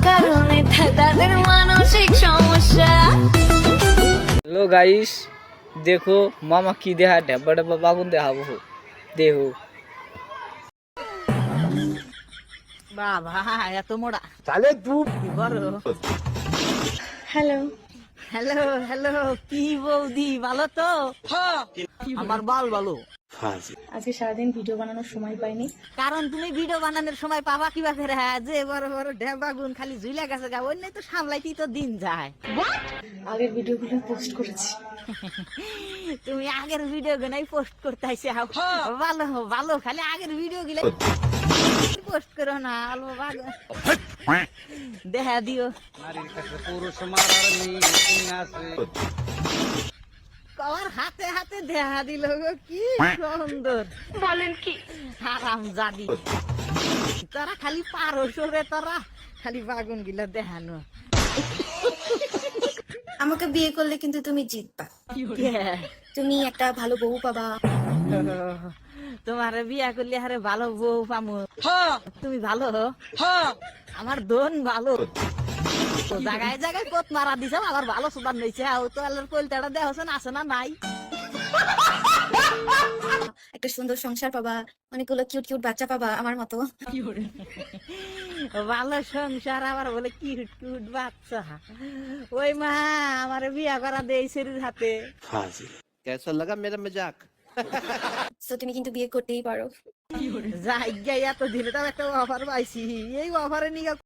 কারণে তাদের মানসিক সমস্যা। হ্যালো গাইস, দেখো মামা কি দেহা ডেব্বা ডেব্বা বাগুন দেখাবো দেহো। বাবা এত মোড়া তাহলে তুই বড়। হ্যালো, হ্যালো হ্যালো, কি বৌদি ভালো তো? আমার বাল ভালো। আজকে সারাদিন ভিডিও বানানোর সময় পাইনি। কারণ তুমি ভিডিও বানানোর সময় পাবা কিবা করে, যে বড় বড় ঢেবা গুন খালি ঝুলে গেছে গা, অন্য তো সামলাইতেই তো দিন যায়। আগের ভিডিওগুলো পোস্ট করেছি। তুমি আগের ভিডিও গুলাই পোস্ট করতে আইছে, ভালো ভালো, খালি আগের ভিডিও গুলাই পোস্ট করো না, অল্প ভালো দেখা দিও। কবার হাতে হাতে দেখা দিল গো, কি সুন্দর। বলেন কি? আরাম জাদি, তারা খালি পারো সরে, তারা খালি বাগুন গিলা দেখানো। আমাকে বিয়ে করলে কিন্তু তুমি জিতবা। তুমি একটা ভালো বউ পাবা। তোমার বিয়া করলে আরে ভালো বউ পামু। তুমি ভালো, আমার দোন ভালো। জায়গায় জায়গায় কোত মারা দিছে, আবার ভালো সুদান হয়েছে। তো আল্লাহর কলতাটা দেহছেন আছে না নাই? একটা সুন্দর সংসার পাবা, অনেকগুলো কিউট কিউট বাচ্চা পাবা আমার মতো। ভালো সংসার, আবার বলে কিউট কিউট বাচ্চা। ওই মা আমার বিয়া করা দেই শরীর হাতে। कैसा लगा मेरा मजाक? তো তুমি কিন্তু বিয়ে করতেই পারো। যাই এত দিনে তাও একটা অফার পাইছি, এই অফারে নিয়ে